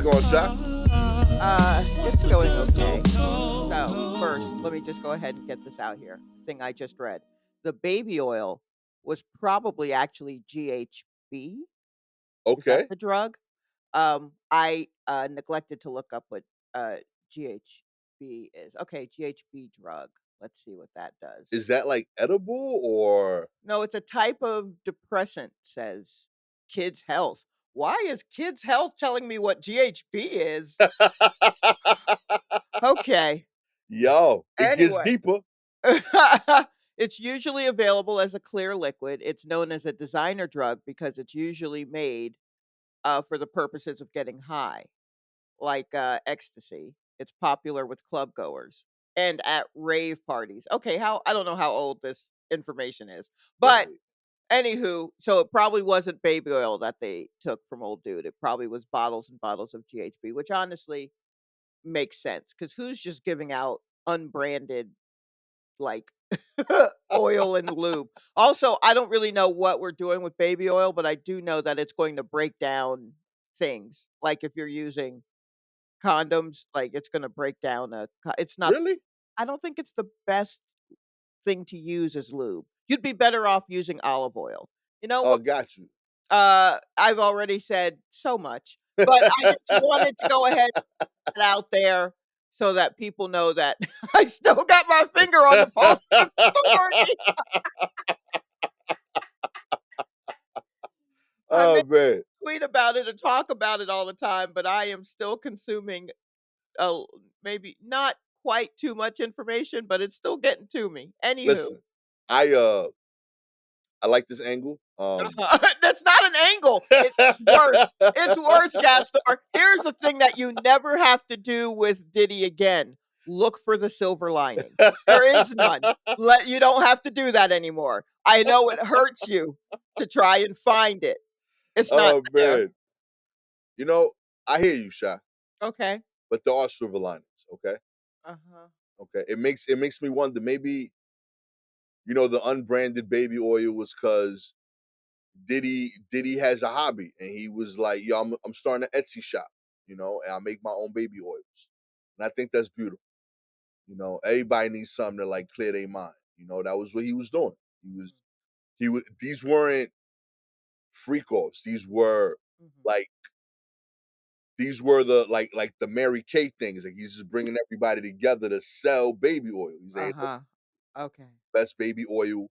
it going, Shot? It's going okay. So, first, let me just go ahead and get this out here. Thing I just read. The baby oil was probably actually GHB. Is that Okay. the drug? I neglected to look up what uh, GHB is. Okay, GHB drug. Let's see what that does. Is that like edible or No, it's a type of depressant, says Kids Health. Why is Kids Health telling me what GHB is? Okay. Yo, it gets Anyway, deeper. it's usually available as a clear liquid. It's known as a designer drug because it's usually made for the purposes of getting high, like ecstasy. It's popular with club goers and at rave parties. Okay, how I don't know how old this information is, but Right. anywho, so it probably wasn't baby oil that they took from old dude. It probably was bottles and bottles of GHB, which honestly makes sense because who's just giving out unbranded like oil and lube? Also, I don't really know what we're doing with baby oil, but I do know that it's going to break down things. Like if you're using condoms, like it's going to break down it's not Really? I don't think it's the best thing to use as lube. You'd be better off using olive oil. You know Oh, what? got you. I've already said so much, but I just wanted to go ahead and get out there so that people know that I still got my finger on the pulse of authority. I may Oh man. tweet about it or talk about it all the time, but I am still consuming uh, maybe not quite too much information, but it's still getting to me. Anywho, Listen, I like this angle. that's not an angle. It's worse. It's worse, Gastor. Here's the thing that you never have to do with Diddy again. Look for the silver lining. There is none. You don't have to do that anymore. I know it hurts you to try and find it. It's not Oh there. man. You know, I hear you, Sha, Okay. but there are silver linings, okay? Uh-huh. Okay. It makes me wonder, maybe, the unbranded baby oil was cause Diddy has a hobby and he was like, yo, I'm starting an Etsy shop, and I make my own baby oils. And I think that's beautiful. Everybody needs something to like clear their mind. That was what he was doing. He was these weren't freak offs. Mhm. Like these were the like the Mary Kay things. Like he's just bringing everybody together to sell baby oil. He's saying, "Look, Uh-huh. Okay. best baby oil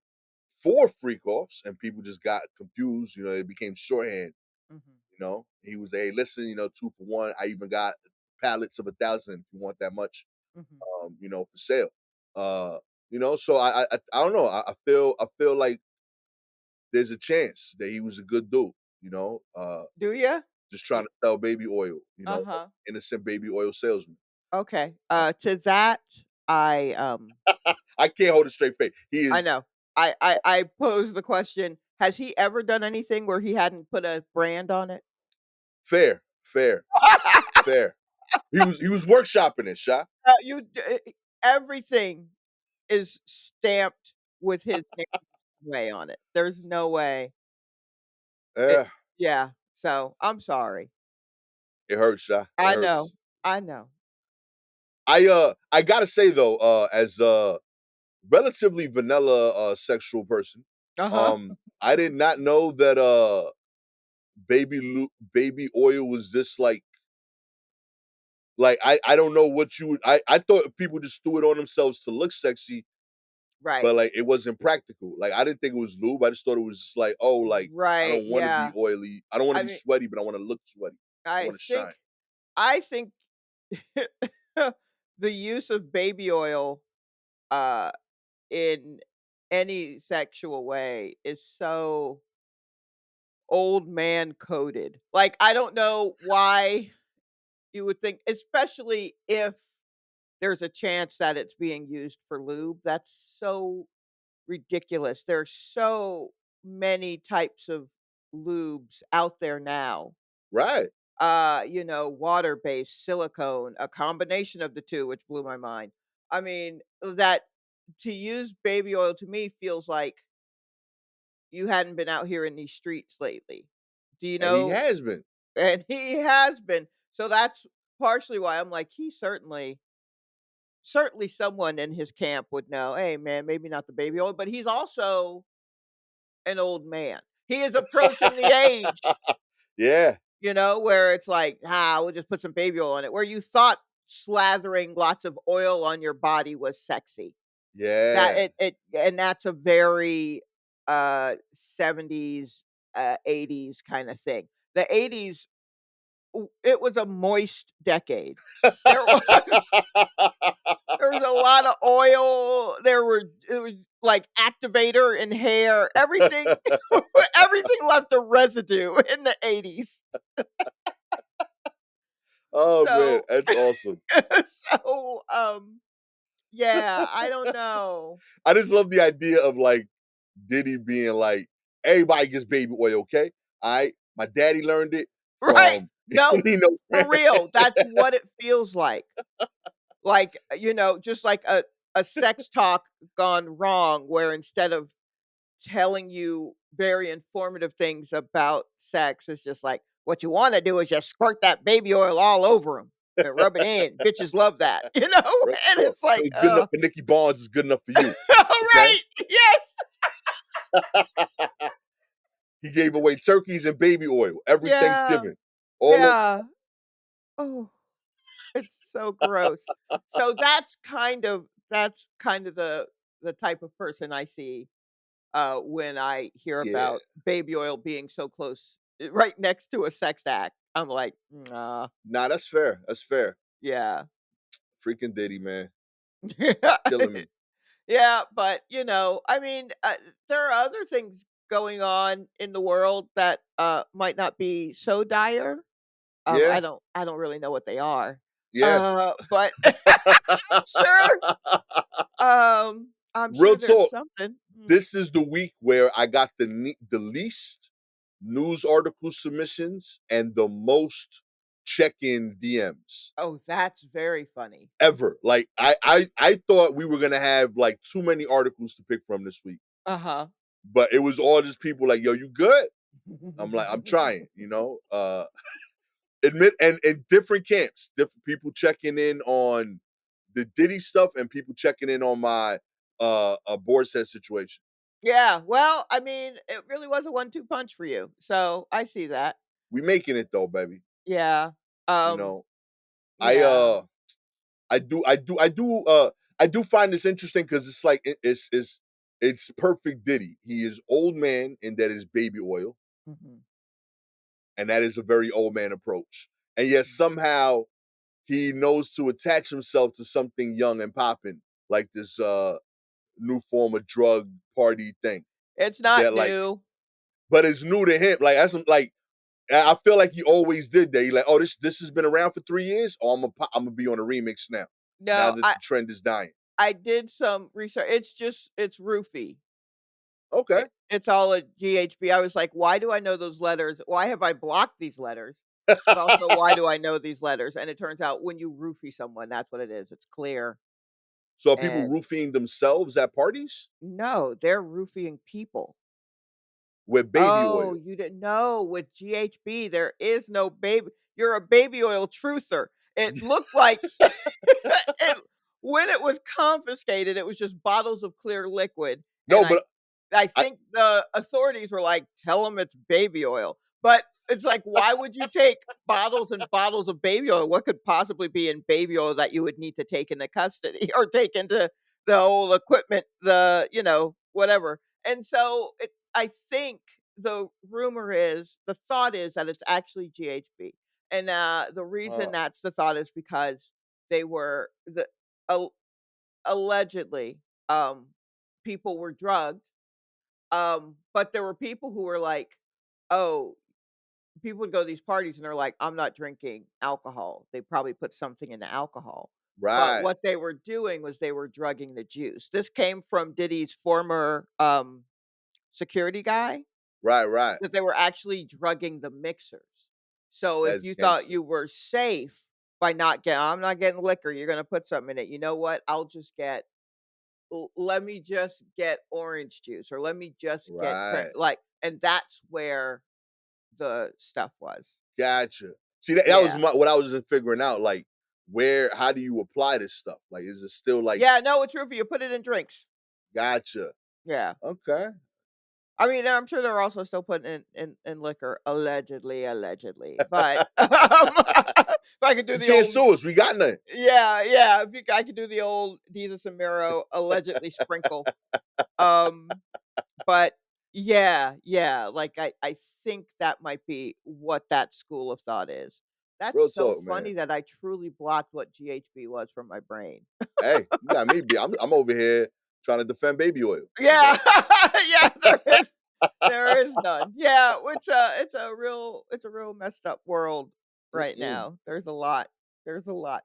for freak offs," and people just got confused. It became shorthand. Mhm. He was, hey, listen, 2 for 1. I even got pallets of 1,000 if you want that much, Mhm. for sale. So I don't know. I feel like there's a chance that he was a good dude. Do you? Just trying to sell baby oil. Uh-huh. Innocent baby oil salesman. Okay. To that I I can't hold a straight face. He I is know. I posed the question, has he ever done anything where he hadn't put a brand on it? fair, fair, fair. He was workshopping it, Sha. You everything is stamped with his name way on it. There's no way. It Yeah, yeah. So, I'm sorry. it hurts, Sha. It I know. hurts. I know. I gotta say though, as a relatively vanilla sexual person, Uh-huh. I did not know that baby oil was this like I don't know what you would I thought people just threw it on themselves to look sexy, Right. but like it wasn't practical. Like I didn't think it was lube. I just thought it was just like, oh, like I Right, don't want to be yeah. oily. I don't want to I be mean, sweaty, but I want to look sweaty. I I want to shine. think I think the use of baby oil, uh, in any sexual way is so old man coded. Like, I don't know why you would think, especially if there's a chance that it's being used for lube. That's so ridiculous. There's so many types of lubes out there now. Right. Water-based, silicone, a combination of the 2, which blew my mind. I mean, that to use baby oil to me feels like you hadn't been out here in these streets lately. Do you And he know? has been. And he has been. So that's partially why I'm like, he certainly someone in his camp would know, "Hey, man, maybe not the baby oil," but he's also an old man. He is approaching the age, Yeah, where it's like, we'll just put some baby oil on it." Where you thought slathering lots of oil on your body was sexy. That yeah. it and that's a very, 70s, 80s kinda thing. The '80s, it was a moist decade. There was there was a lot of oil, it was like activator in hair, everything everything left a residue in the '80s. Oh, man, So that's awesome. so, yeah, I don't know. I just love the idea of, like, Diddy being like, "Everybody gets baby oil, okay? Alright? My daddy learned it Right. from" No, you know for real, that's what it feels like. Like, just like a sex talk gone wrong, where instead of telling you very informative things about sex, it's just like, what you wanna do is just squirt that baby oil all over 'em and rub it in. Bitches love that, Real And talk. it's like, It's good enough for Nicky Barnes, it's good enough for you, okay? right, yes, He gave away turkeys and baby oil every yeah, Thanksgiving. All o yeah. Oh, it's so gross. So that's kind of the type of person I see when I hear Yeah. about baby oil being so close, right next to a sex act. I'm like, nah, Nah, that's fair, that's fair. yeah. Freaking Diddy, man. Killing me. Yeah, but I mean, there are other things going on in the world that might not be so dire. Yeah. I don't really know what they are. Yeah. But sure, I'm Real sure there's talk, something. Mm. this is the week where I got the least news article submissions and the most check-in DMs Oh, that's very funny. ever. Like, I thought we were gonna have, like, too many articles to pick from this week, Uh-huh. but it was all just people like, "Yo, you good?" I'm like, "I'm trying," you know? Admit and in different camps, different people checking in on the Diddy stuff and people checking in on my board set situation. Yeah, well, I mean, it really was a one-two punch for you, so I see that. We making it though, baby. Yeah, You um, know, I yeah. I do find this interesting because it's like it's perfect Diddy. He is old man and that is baby oil, Mhm. and that is a very old man approach. And yet Mm. somehow he knows to attach himself to something young and popping, like this new form of drug party thing. It's not That like, new. but it's new to him. Like that's like I feel like he always did that. He like, oh, this has been around for 3 years. Oh, I'm gonna be on a remix now. Now No, that I the trend is dying. I did some research. It's roofie. Okay. It's all a GHB. I was like, "Why do I know those letters? Why have I blocked these letters? But also, why do I know these letters?" And it turns out when you roofie someone, that's what it is. It's clear. So are people And roofing themselves at parties no, they're roofing people. with baby Oh, oil? you didn't know with GHB, there is no baby, you're a baby oil truther. It looked like it when it was confiscated, it was just bottles of clear liquid, and No, I but I I think the authorities were like, "Tell them it's baby oil." But it's like, why would you take bottles and bottles of baby oil? What could possibly be in baby oil that you would need to take into custody or take into the whole equipment, whatever. And so I think the thought is that it's actually GHB. And the reason uh, that's the thought is because they were al- allegedly, um, people were drugged, but there were people who were like, "Oh," people would go to these parties and they're like, "I'm not drinking alcohol." They probably put something in the alcohol. But right, what they were doing was they were drugging the juice. This came from Diddy's former, security guy, right. that they were actually drugging the mixers. So if That's you thought gangster. you were safe by not getting, "I'm not getting liquor, you're gonna put something in it. You know what? Let me just get orange juice, or let me just get Right. and that's where the stuff was. Gotcha. See, that was Yeah. my what I was just figuring out, like, where how do you apply this stuff? Like, is it still like Yeah, no, it's true. You put it in drinks. gotcha. Yeah. Okay. I mean, I'm sure they're also still putting in liquor, allegedly, allegedly, but, if I could do You the can't old sue us. We got none. yeah, yeah, if you I could do the old Jesus and Mero allegedly sprinkle, um, but yeah, yeah, like, I think that might be what that school of thought is. That's Real so talk, man. funny that I truly blocked what GHB was from my brain. Hey, you got me beat. I'm over here trying to defend baby oil, Yeah, okay? yeah, there is none. Yeah, it's a real messed up world right Mm-mm. now. There's a lot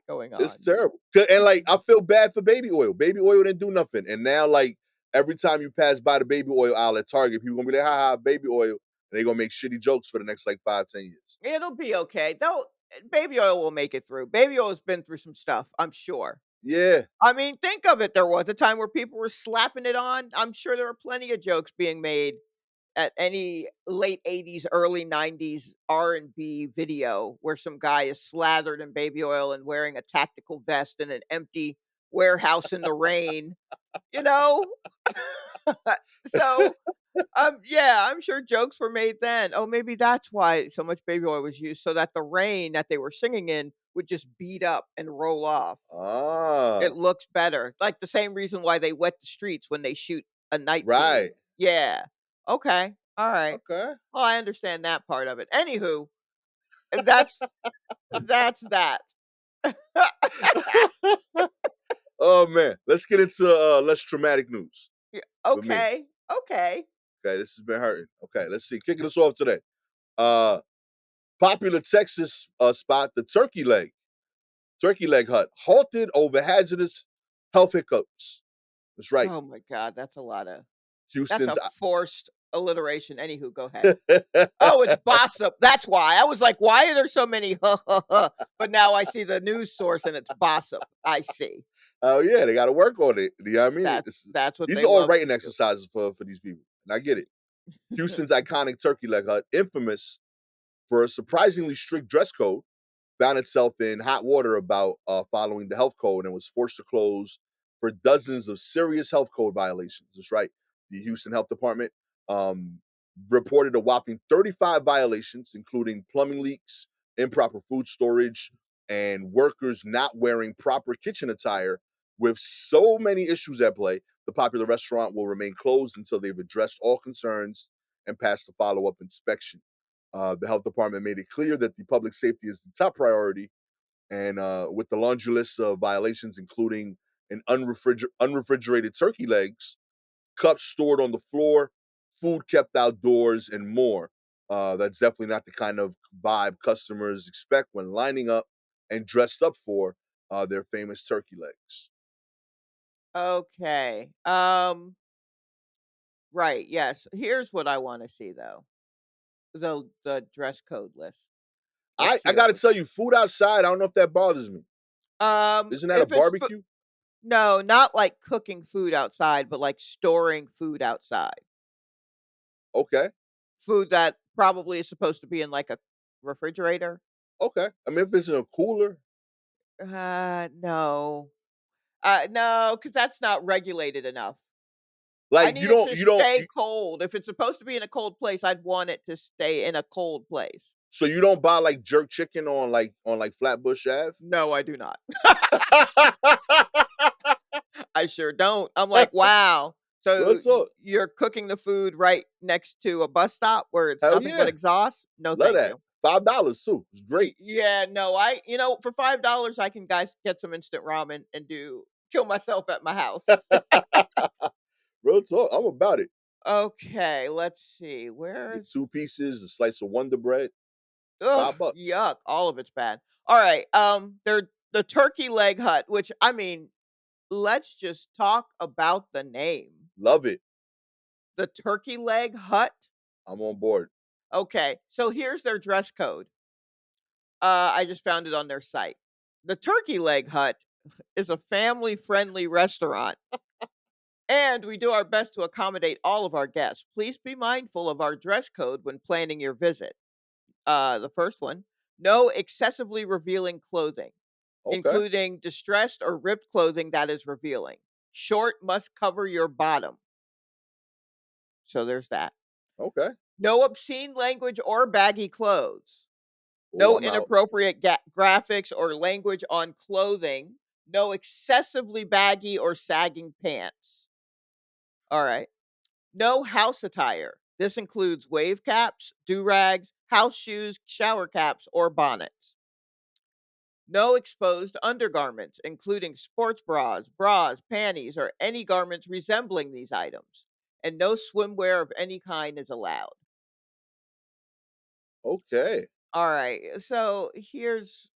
going It's on. terrible. And like I feel bad for baby oil. Baby oil didn't do nothing. And now like every time you pass by the baby oil aisle at Target, people gonna be like, ha baby oil. And they gonna make shitty jokes for the next like 5, 10 years. It'll be okay. Though baby oil will make it through. Baby oil has been through some stuff, I'm sure. Yeah. I mean, think of it. There was a time where people were slapping it on. I'm sure there were plenty of jokes being made at any late '80s, early '90s R&B video where some guy is slathered in baby oil and wearing a tactical vest in an empty warehouse in the rain, you know? So, yeah, I'm sure jokes were made then. Oh, maybe that's why so much baby oil was used, so that the rain that they were singing in would just beat up and roll off. It Ah, looks better, like the same reason why they wet the streets when they shoot a night right. scene. Yeah. Okay. Alright. Okay. Well, I understand that part of it. Anywho, that's that. Oh man. Let's get into less traumatic news Yeah, for me. okay, okay. Okay, this has been hurting. Okay, let's see. Kicking us off today. Uh Popular Texas spot, the turkey leg hut, halted over hazardous health hiccups. That's right. Oh my god, that's Houston's a forced alliteration. Anywho, go ahead. Oh, it's Bossip, that's why. I was like, "Why are there so many but now I see the news source and it's Bossip. I see. oh yeah, they got to work on it. You know what I mean? That's what These they are all love to writing do. exercises for these people, and I get it. Houston's iconic turkey leg hut, infamous for a surprisingly strict dress code, found itself in hot water about following the health code and was forced to close for dozens of serious health code violations. That's right. The Houston Health Department um, reported a whopping 35 violations, including plumbing leaks, improper food storage, and workers not wearing proper kitchen attire. With so many issues at play, the popular restaurant will remain closed until they've addressed all concerns and passed a follow up inspection. The health department made it clear that the public safety is the top priority, and with the laundry list of violations, including an unrefrigerated turkey legs, cups stored on the floor, food kept outdoors, and more. That's definitely not the kind of vibe customers expect when lining up and dressed up for their famous turkey legs. Okay. Right, yes. Here's what I wanna see, though, the dress code list. Let's I see got what to we tell you, food outside, I don't know if that bothers me. Isn't that a if it's barbecue? no, not like cooking food outside, but like storing food outside. Okay, Food that probably is supposed to be in like a refrigerator. okay. I mean, if it's in a cooler, No. No, because that's not regulated enough. I like need it to you don't stay cold. If it's supposed to be in a cold place, I'd want it to stay in a cold place. so you don't buy like jerk chicken on like Flatbush Ave? No, I do not. I sure don't. I'm like, "Wow." Real So, talk. you're cooking the food right next to a bus stop where it's Hell nothing but yeah. exhaust? No, Love thank that. you. $5 too. It's great. Yeah, no, for $5, I can guys get some instant ramen and do kill myself at my house. Real talk. I'm about it. Okay, let's see, Get where's 2 pieces, a slice of Wonder Bread, ugh, $5. yuck, all of it's bad. Alright, they're the turkey leg hut, which, I mean, let's just talk about the name. Love it. The turkey leg hut? I'm on board. Okay, so here's their dress code. I just found it on their site. The Turkey Leg Hut is a family-friendly restaurant, and we do our best to accommodate all of our guests. Please be mindful of our dress code when planning your visit. The first one, No excessively revealing clothing, Okay. including distressed or ripped clothing that is revealing. Short must cover your bottom. So there's that. Okay. No obscene language or baggy clothes. Oh, No I'm out. inappropriate graphics or language on clothing. No excessively baggy or sagging pants. All right. No house attire. This includes wave caps, do rags, house shoes, shower caps, or bonnets. No exposed undergarments, including sports bras, panties, or any garments resembling these items. And no swimwear of any kind is allowed. Okay. All right. So here's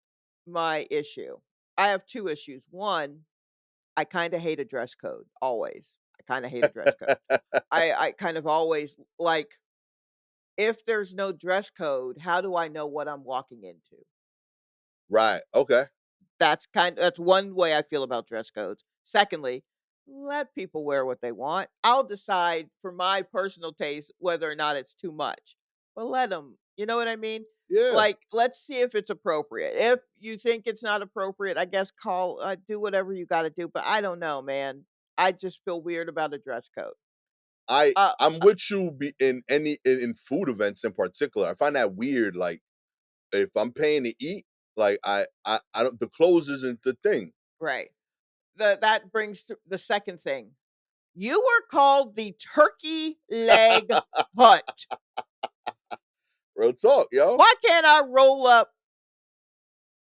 my issue. I have two issues. One, I kind of hate a dress code, always. I kind of hate a dress code. I kind of always like, if there's no dress code, how do I know what I'm walking into? Right. Okay. That's one way I feel about dress codes. Secondly, let people wear what they want. I'll decide for my personal taste whether or not it's too much. But let them, you know what I mean? Yeah. Like, let's see if it's appropriate. If you think it's not appropriate, I guess do whatever you got to do. But I don't know, man. I just feel weird about a dress code. I Uh, I'm with you in in food events in particular. I find that weird. Like if I'm paying to eat, like I don't the clothes isn't the thing. right. That brings to the second thing. You were called the turkey leg hut. Real talk, yo. Why can't I roll up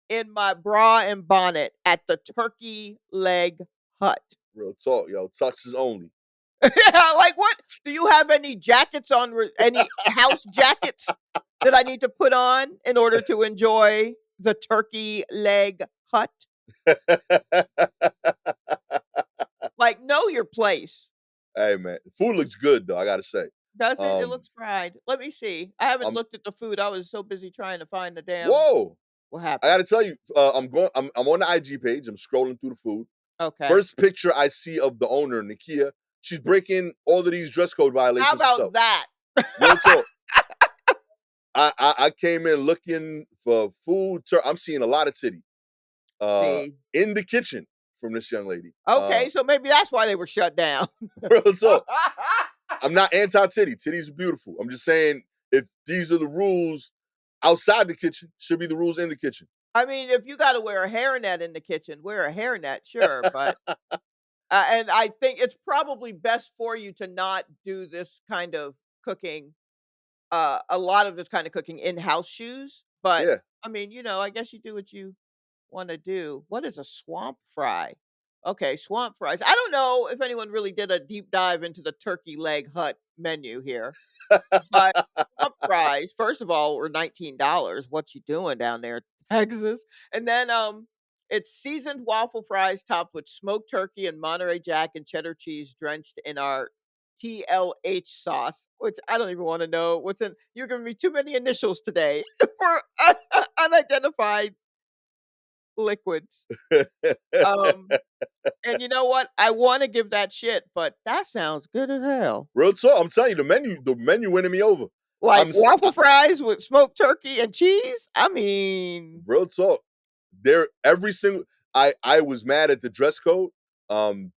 in my bra and bonnet at the turkey leg hut? Real talk, yo. Tuxes only. Yeah, like what? Do you have any jackets on? Any house jackets that I need to put on in order to enjoy the turkey leg hut? Like, know your place. Hey man, food looks good though. I gotta say. Does it? It Um, looks fried. Let me see. I haven't I'm looked at the food. I was so busy trying to find the damn. whoa. What I happened? gotta tell you, I'm on the IG page. I'm scrolling through the food. Okay. First picture I see of the owner, Nakia, she's breaking all of these dress code How violations herself. about that? Real talk. I came in looking for food. I'm seeing a lot of titty See. in the kitchen from this young lady. Okay, so maybe that's why they were shut down. Real talk. I'm not anti-titty. Titties are beautiful. I'm just saying if these are the rules outside the kitchen, should be the rules in the kitchen. I mean, if you gotta wear a hairnet in the kitchen, wear a hairnet, sure, but and I think it's probably best for you to not do this kind of cooking, a lot of this kind of cooking in house shoes, but, Yeah. I mean, I guess you do what you wanna do. What is a swamp fry? Okay, swamp fries. I don't know if anyone really did a deep dive into the turkey leg hut menu here. But swamp fries, first of all, were $19. What you doing down there, Texas? And then, it's seasoned waffle fries topped with smoked turkey and Monterey Jack and cheddar cheese drenched in our TLH sauce, which I don't even wanna know what's in. You're giving me too many initials today for unidentified liquids. Um, and you know what? I wanna give that shit, but that sounds good as hell. Real talk. I'm telling you, the menu winning me over. Like I'm s- waffle I, fries with smoked turkey and cheese? I mean, real talk. There every single I was mad at the dress code.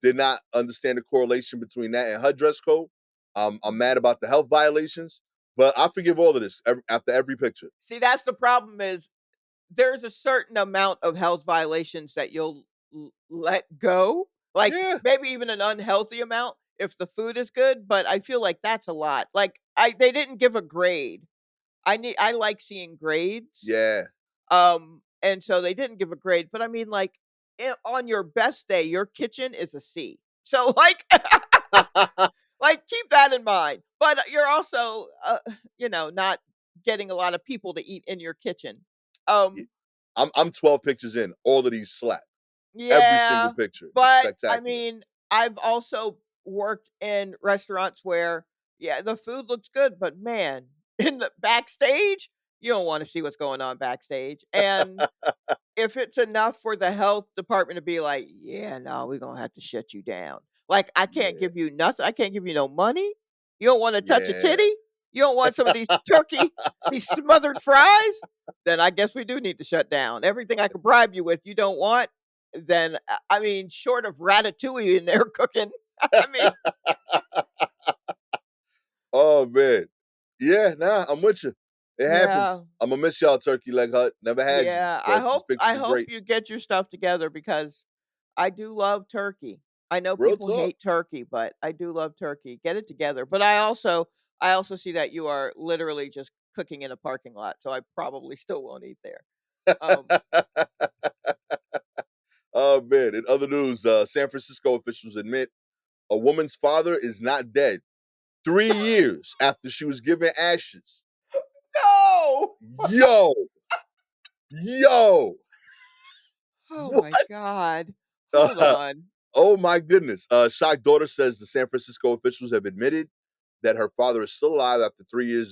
Did not understand the correlation between that and her dress code. I'm mhm. mad about the health violations, but I forgive all of this after every picture. See, that's the problem is there's a certain amount of health violations that you'll let go, like Yeah. maybe even an unhealthy amount if the food is good, but I feel like that's a lot. Like they didn't give a grade. I like seeing grades. Yeah. And so they didn't give a grade, but I mean like on your best day, your kitchen is a C. So like like, keep that in mind, but you're also, not getting a lot of people to eat in your kitchen. Y- Um, I'm 12 pictures in. All of these slap. Every single yeah, picture is but, I spectacular. mean, I've also worked in restaurants where, yeah, the food looks good, but man, in the backstage, you don't wanna see what's going on backstage, and if it's enough for the health department to be like, "Yeah, no, we're gonna have to shut you down." Like, I can't Yeah. give you nothing. I can't give you no money. You don't wanna touch a Yeah. titty? You don't want some of these turkey, these smothered fries? Then I guess we do need to shut down. Everything I could bribe you with, you don't want? Then, I mean, short of ratatouille in there cooking, I mean, Oh man. Yeah, nah, I'm with you. It yeah. happens. I'm gonna miss y'all, Turkey Leg Hut. Never had you, Yeah, but these I pictures are hope great. you get your stuff together because I do love turkey. I know Real people talk. hate turkey, but I do love turkey. Get it together. But I also see that you are literally just cooking in a parking lot, so I probably still won't eat there. Um, Oh man. In other news, San Francisco officials admit a woman's father is not dead 3 years after she was given ashes. no! Yo, yo, Oh my what? god. Hold on. Oh my goodness. Shocked daughter says the San Francisco officials have admitted that her father is still alive after 3 years.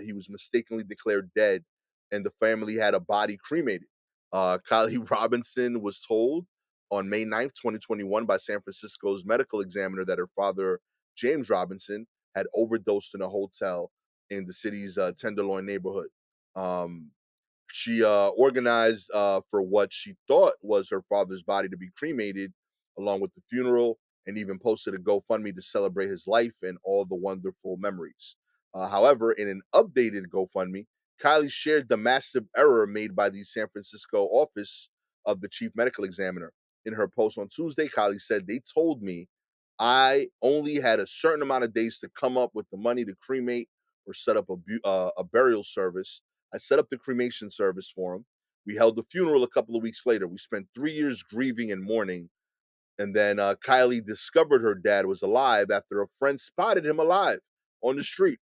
He was mistakenly declared dead, and the family had a body cremated. Kylie Robinson was told on May 9th, 2021, by San Francisco's medical examiner that her father, James Robinson, had overdosed in a hotel in the city's Tenderloin neighborhood. Um, she organized for what she thought was her father's body to be cremated, along with the funeral, and even posted a GoFundMe to celebrate his life and all the wonderful memories. However, in an updated GoFundMe, Kylie shared the massive error made by the San Francisco office of the chief medical examiner. In her post on Tuesday, Kylie said, "They told me I only had a certain amount of days to come up with the money to cremate or set up a burial service. I set up the cremation service for him. We held the funeral a couple of weeks later. We spent 3 years grieving and mourning. And then Kylie discovered her dad was alive after a friend spotted him alive on the street.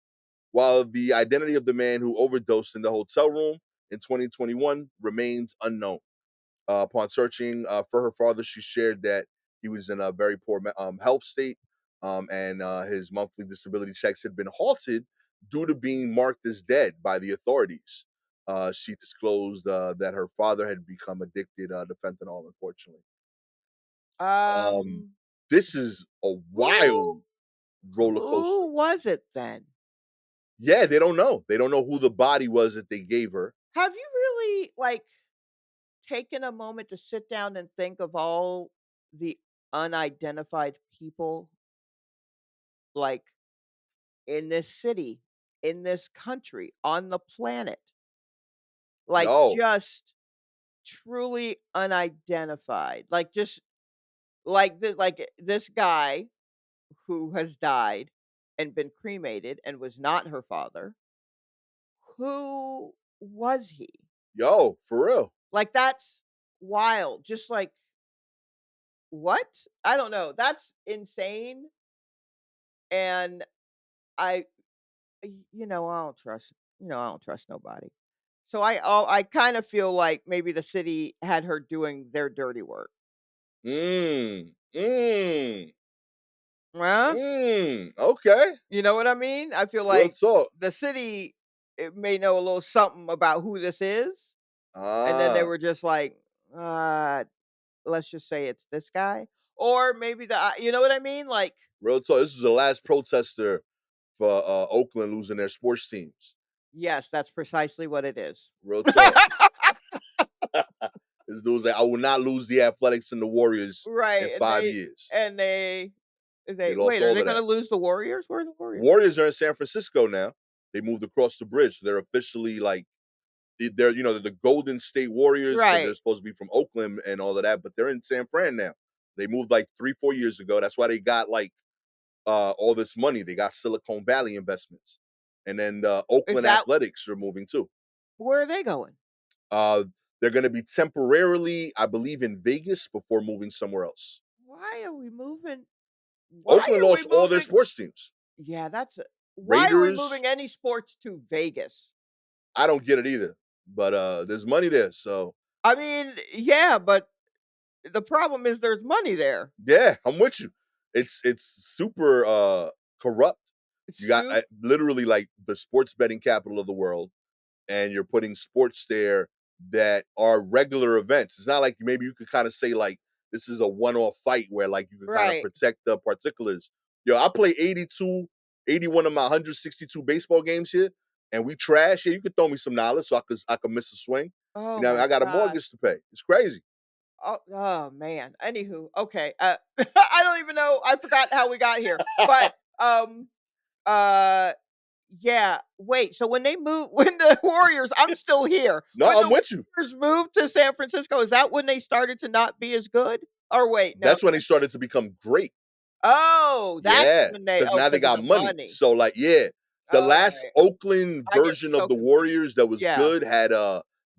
While the identity of the man who overdosed in the hotel room in 2021 remains unknown. Upon searching for her father, she shared that he was in a very poor health state, and his monthly disability checks had been halted due to being marked as dead by the authorities. She disclosed that her father had become addicted to fentanyl, unfortunately. Um, Um, this is a wild who roller coaster. who was it then? Yeah, they don't know. They don't know who the body was that they gave her. Have you really, like, taken a moment to sit down and think of all the unidentified people, like, in this city, in this country, on the planet? Like, Yo, just truly unidentified. Like, just like this guy who has died and been cremated and was not her father. Who was he? yo, for real. Like, that's wild. Just like, what? I don't know. That's insane. And I, I don't trust, I don't trust nobody. So I kind of feel like maybe the city had her doing their dirty work. Mm, mm, Huh? okay. You know what I mean? I feel Real like talk. the city, it may know a little something about who this is, and then they Ah, were just like, uh, let's just say it's this guy, or maybe you know what I mean? Like, real talk. This was the last protester for Oakland losing their sports teams. yes, that's precisely what it is. Real talk. This dude was like, I will not lose the Athletics and the Warriors in Right, 5 years. and They they lost wait, are all they of gonna that. lose the Warriors? Where are the Warriors? Warriors are in San Francisco now. They moved across the bridge. So they're officially like they're they're the Golden State Warriors because they're Right. supposed to be from Oakland and all of that, but they're in San Fran now. They moved like 3, 4 years ago. That's why they got like all this money. They got Silicon Valley investments, and then the Is Oakland that Athletics are moving too. where are they going? Uh, they're going to be temporarily, I believe, in Vegas before moving somewhere else. Why are we moving? Why Oakland are we lost all their moving? sports teams. Yeah, why are we Raiders, moving any sports to Vegas? I don't get it either, but there's money there, so I mean, yeah, but the problem is there's money there. yeah, I'm with you. It's super corrupt. You got Soup, literally like the sports betting capital of the world, and you're putting sports there that are regular events. It's not like maybe you could kind of say like this is a one-off fight where like you could kind of right? protect the particulars. Yo, I play 82 81 of my 162 baseball games here, and we trash. Yeah, you could throw me some knowledge so I could miss a swing. You Oh know, what I my mean? I got a gosh. mortgage to pay. It's crazy. Oh, man. Anywho, okay, I don't even know, I forgot how we got here, but, uh, yeah, wait, so when they moved when the Warriors I'm still here. When No, I'm the with you. Warriors moved to San Francisco, is that when they started to not be as good? Or wait, no. That's when they started to become great. Oh, that's Yeah, when they because now they 'cause of got the money. money. So, like, yeah, the last Alright. Oakland I get version of so the confused. Warriors that was Yeah, good had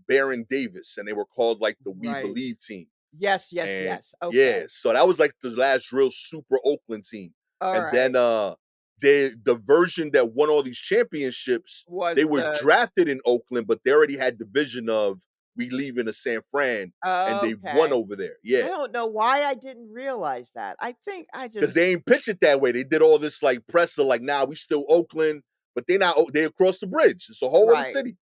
Baron Davis, and they were called like the We right. Believe team. Yes, yes, And yes, yeah, okay. so that was like the last real super Oakland team. And Alright. then the version that won all these championships, they Was were the drafted in Oakland, but they already had the vision of we leave in a San Fran and they've won Okay. over there. Yeah. I don't know why I didn't realize that. I think I Because just they ain't pitch it that way. They did all this like presser, like, nah, we still Oakland, but they not they across the bridge. It's a whole other right. city.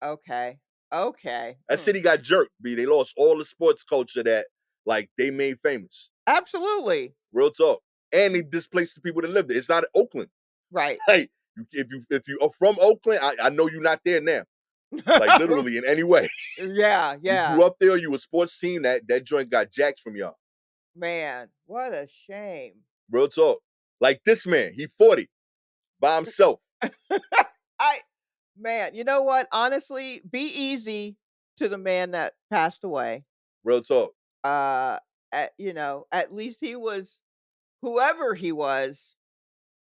Okay. Okay. That Mm. city got jerked, B. They lost all the sports culture that like they made famous. Absolutely. Real talk. And they displaced the people that live there. It's not Oakland. Right. Like if you are from Oakland, I know you're not there now. Like literally in any way. Yeah, You yeah. grew up there, you a sports team, that joint got jacked from y'all. Man, what a shame. Real talk. Like this man, he 40 by himself. I Man, you know what? Honestly, be easy to the man that passed away. Real talk. Uh, at least he was whoever he was.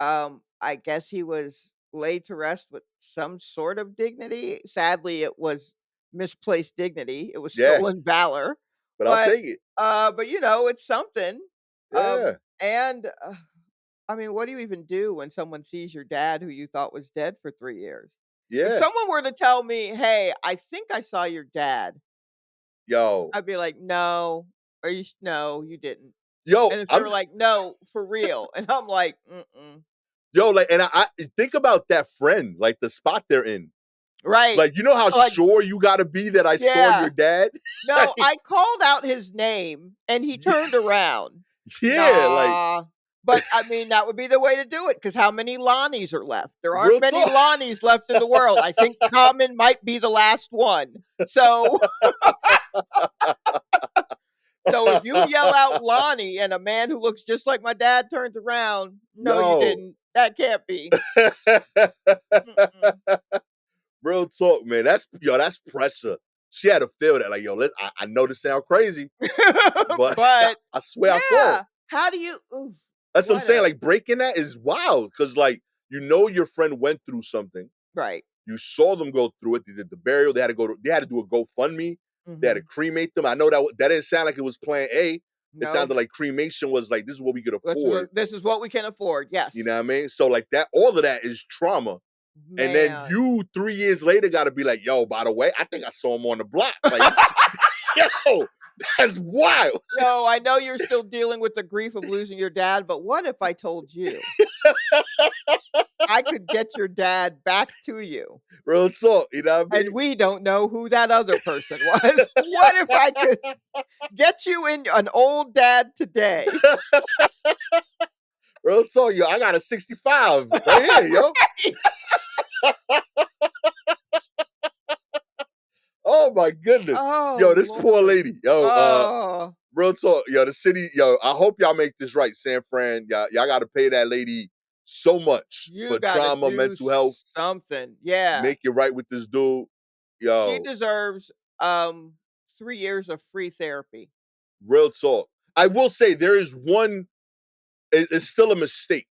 I guess he was laid to rest with some sort of dignity. Sadly, it was misplaced dignity. It was Yeah, stolen valor. but I'll But take it. it's something. Yeah. And I mean, what do you even do when someone sees your dad who you thought was dead for 3 years? If Yeah. someone were to tell me, "Hey, I think I saw your dad," Yo. I'd be like, "No, no, you didn't." Yo, And if they I'm were like, "No, for real," and I'm like, "Mm-mm." yo, like, and I think about that friend, like the spot they're in. Right. Like, you know how Like, sure you gotta be that I saw yeah. your dad? No, Like, I called out his name and he turned around. yeah, like "Nah." But, I mean, that would be the way to do it because how many Lonnies are left? There aren't real many talk. Lonnies left in the world. I think Common might be the last one. So so if you yell out Lonnie and a man who looks just like my dad turns around, "No, you Yo. didn't. That can't be." Mm-mm. Real talk, man. That's pressure. She had to feel that, like, yo, I know this sound crazy, but But, I swear I saw him. yeah, how do you oof, That's what I'm what saying. a Like breaking that is wild because, like, you know, your friend went through something. right. You saw them go through it. They did the burial. They had to do a GoFundMe. They had to Mhm. cremate them. I know that didn't sound like it was Plan A. It No. sounded like cremation was like this is what we could This is afford. what we can afford, You yes. know what I mean? So like that, all of that is trauma. And then Man. you 3 years later got to be like, yo, by the way, I think I saw him on the block. Like, yo, that's wild. Yo, I know you're still dealing with the grief of losing your dad, but what if I told you I could get your dad back to you, Real talk. You know what I and mean? we don't know who that other person was? What if I could get you in an old dad today? Real talk, yo. I got a 65 right here, yo. Oh my goodness. Oh, Yo, this poor Lord. lady. Yo, Oh, real talk. Yo, the city, yo, I hope y'all make this right, San Fran. Y'all gotta pay that lady so much you for gotta trauma, do mental health. something. Yeah. Make it right with this dude. She Yo, deserves, 3 years of free therapy. real talk. I will say there is one, it's still a mistake,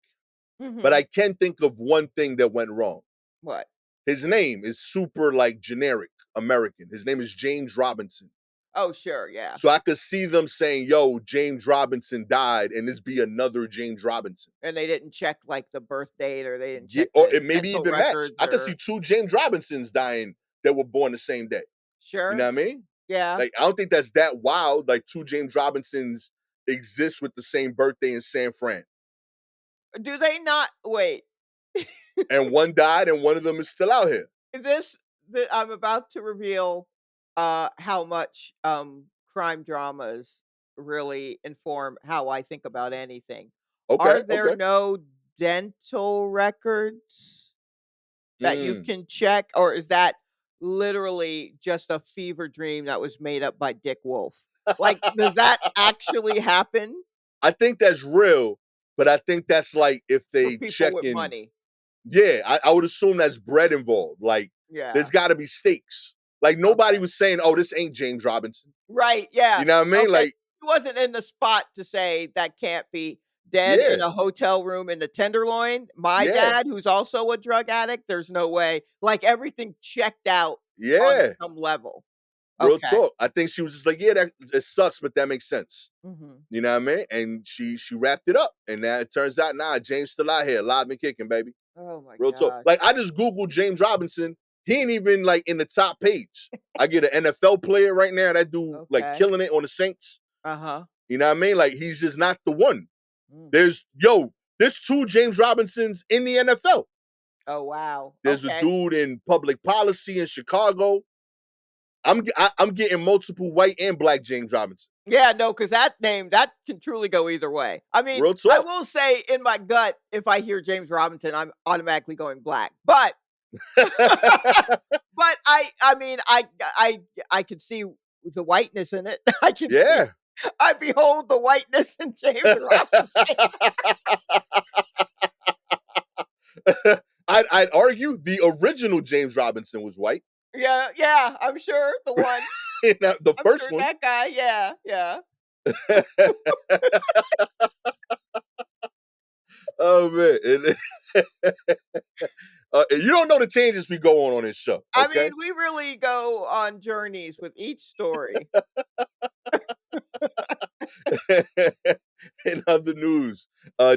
but I Mhm. can think of one thing that went wrong. What? His name is super like generic American. His name is James Robinson. Oh, sure, yeah. So I could see them saying, yo, James Robinson died, and this be another James Robinson. And they didn't check, like, the birth date, or they didn't Yeah, check or the it maybe dental even match. records I could see or two James Robinsons dying that were born the same day. You know sure, what I mean? yeah. Like, I don't think that's that wild. Like, two James Robinsons exist with the same birthday in San Fran. Do they not wait, And one died, and one of them is still out here. this I'm about to reveal, how much, crime dramas really inform how I think about anything. Okay, Are there okay. no dental records that you Mm. can check, or is that literally just a fever dream that was made up by Dick Wolf? Like, does that actually happen I think that's real, but I think that's like if for they people check with in. money? Yeah, I would assume that's bread involved. Like, there's Yeah, got to be stakes. Like, nobody okay. was saying, "Oh, this ain't James Robinson." Right, yeah, You know what I mean? okay. Like, He wasn't in the spot to say that can't be dead in yeah, a hotel room in the Tenderloin. My yeah, dad, who's also a drug addict, there's no way. Like, everything checked out on yeah. some level. Real Okay. talk. I think she was just like, "Yeah, that it sucks, but that makes sense." Mhm. You know what I mean? And she wrapped it up, and now it turns out, nah, James still out here, live and kicking, baby. Oh my Real talk. gosh. Like, I just googled James Robinson. He ain't even like in the top page. I get an NFL player right now that do like Okay. killing it on the Saints. Uh-huh. You know what I mean? Like, he's just not the one. Mm. There's two James Robinsons in the NFL. Oh, wow. There's a Okay. dude in public policy in Chicago. I'm getting multiple white and black James Robinson. Yeah, no, because that name, that can truly go either way. I mean, Real I talk. will say in my gut, if I hear James Robinson, I'm automatically going black. But but I mean, I can see the whiteness in it. I can see Yeah. I behold the whiteness in James Robinson. I'd argue the original James Robinson was white. Yeah, yeah, I'm sure the one. The I'm first sure one. that guy, yeah, yeah. Oh man. And you don't know the tangents we go on this show, I okay? mean, we really go on journeys with each story. In other news,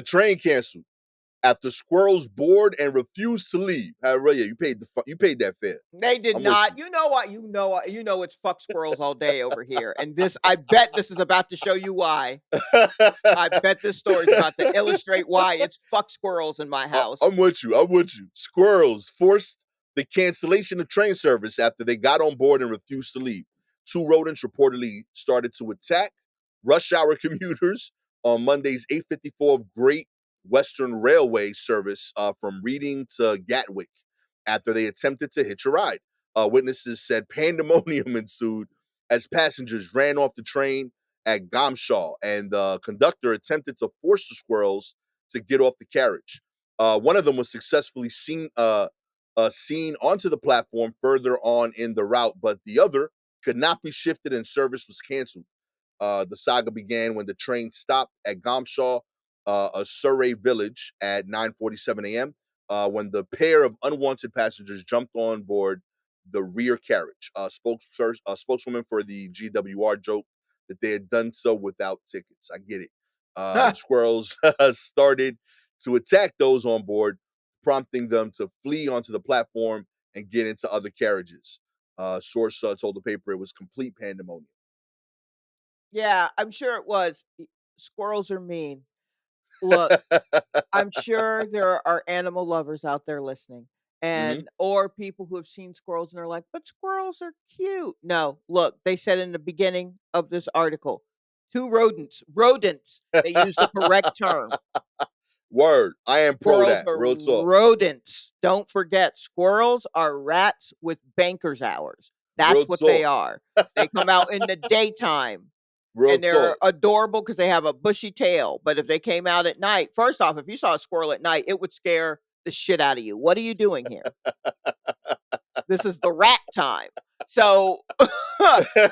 train canceled after squirrels bored and refused to leave. However, yeah, you paid that fare. They did I'm with not. you. You know what? You know it's fuck squirrels all day over here, and this I bet this is about to show you why. I bet this story is about to illustrate why it's fuck squirrels in my house. I'm with you. I'm with you. Squirrels forced the cancellation of train service after they got on board and refused to leave. Two rodents reportedly started to attack rush hour commuters on Monday's 8:54 of Great Western Railway service from Reading to Gatwick after they attempted to hitch a ride. Witnesses said pandemonium ensued as passengers ran off the train at Gomshaw, and the conductor attempted to force the squirrels to get off the carriage. One of them was successfully seen onto the platform further on in the route, but the other could not be shifted and service was canceled. The saga began when the train stopped at Gomshaw, a Surrey village at 9:47 a.m. When the pair of unwanted passengers jumped on board the rear carriage. A spokeswoman for the GWR joked that they had done so without tickets. I get it. The squirrels started to attack those on board, prompting them to flee onto the platform and get into other carriages. Source told the paper it was complete pandemonium. Yeah, I'm sure it was. Squirrels are mean. Look, I'm sure there are animal lovers out there listening, Hmm. and or people who have seen squirrels and are like, "But squirrels are cute." No, look, they said in the beginning of this article, 2 rodents. They used the correct term. Word. I am pro Squirrels that. are Real talk. rodents. Don't forget, squirrels are rats with banker's hours. That's Real what they talk. are. They come out in the daytime Real and they're talk. adorable because they have a bushy tail. But if they came out at night, first off, if you saw a squirrel at night, it would scare the shit out of you. What are you doing here? This is the rat time. So,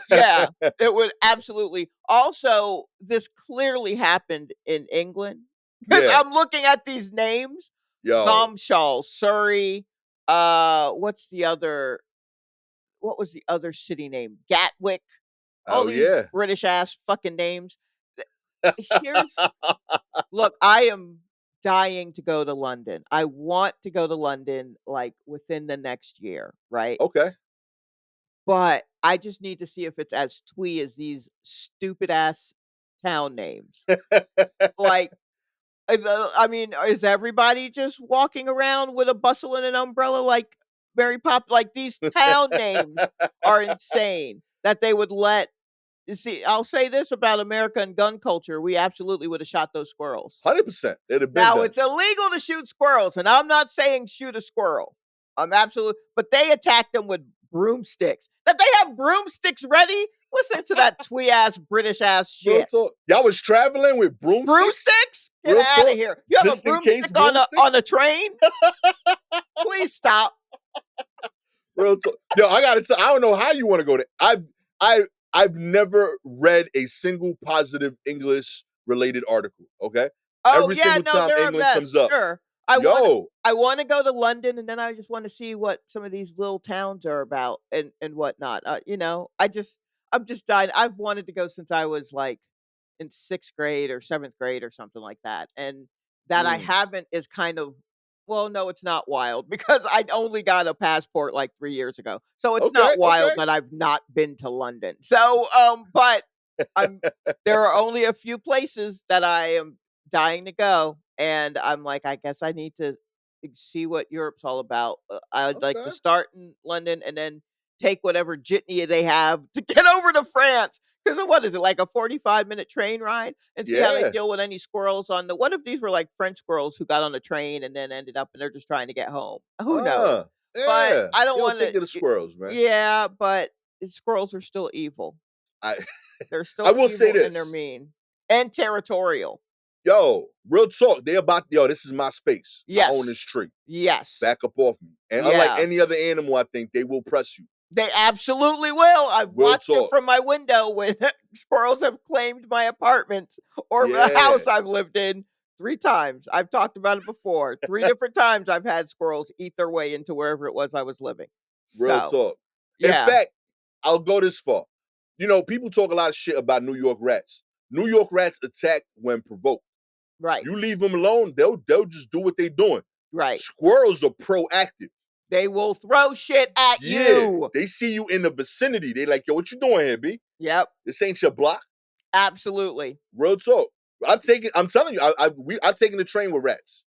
yeah, it would absolutely. Also, this clearly happened in England because Yeah. I'm looking at these names: Yo. Bombshell, Surrey. What's the other? What was the other city name? Gatwick. All Oh these yeah. British ass fucking names. Here's look. I am dying to go to London. I want to go to London like within the next year, right? Okay. But I just need to see if it's as twee as these stupid ass town names. Like, I mean, is everybody just walking around with a bustle and an umbrella like Mary Pop? Like these town names are insane that they would let. You see, I'll say this about America and gun culture: we absolutely would have shot those squirrels. 100%. It'd have been Now done. it's illegal to shoot squirrels, and I'm not saying shoot a squirrel. I'm absolutely, but they attacked them with broomsticks. That they have broomsticks ready? Listen to that twee ass British ass Real shit. talk. Y'all was traveling with broomsticks? Broomsticks? Get Real out of talk. here! You have a Just in case broomstick on broomstick? a train? Please stop. Real talk. Yo, I gotta tell. I don't know how you want to go there. I've never read a single positive English related article. Okay, Oh every yeah, single no, time they're a England mess. comes up, Sure. yo, I want to go to London, and then I just want to see what some of these little towns are about and whatnot. I'm just dying. I've wanted to go since I was like in 6th grade or 7th grade or something like that, and that I mm, haven't is kind of, well, no, it's not wild because I only got a passport like 3 years ago, so it's okay, not wild okay, that I've not been to London. So, but I'm there are only a few places that I am dying to go, and I'm like, I guess I need to see what Europe's all about. I'd like to okay, start in London and then take whatever jitney they have to get over to France. Because what is it, like a 45-minute train ride? And see how they yeah, deal with any squirrels on the. What if these were like French squirrels who got on the train and then ended up and they're just trying to get home? Who knows? But yeah. I don't You don't want think to. of the squirrels, man. Yeah, but squirrels are still evil. I They're I still will say evil and they're this, mean and territorial. yo, real talk. They about yo. This is my space. I own this Yes. tree. Yes. Back up off me. And unlike Yeah. any other animal, I think they will press you. They absolutely will. I've Real watched it talk. from my window when squirrels have claimed my apartment or the Yeah. house I've lived in 3 times. I've talked about it before. 3 different times I've had squirrels eat their way into wherever it was I was living. Real So, talk. In yeah, fact, I'll go this far. You know, people talk a lot of shit about New York rats. New York rats attack when provoked. right, You leave them alone, they'll just do what they're doing. right. Squirrels are proactive. They will throw shit at Yeah, you. they see you in the vicinity. They like, yo, what you doing here, B? Yep, This ain't your block. absolutely. Real talk. I'm telling you, I've taken the train with rats.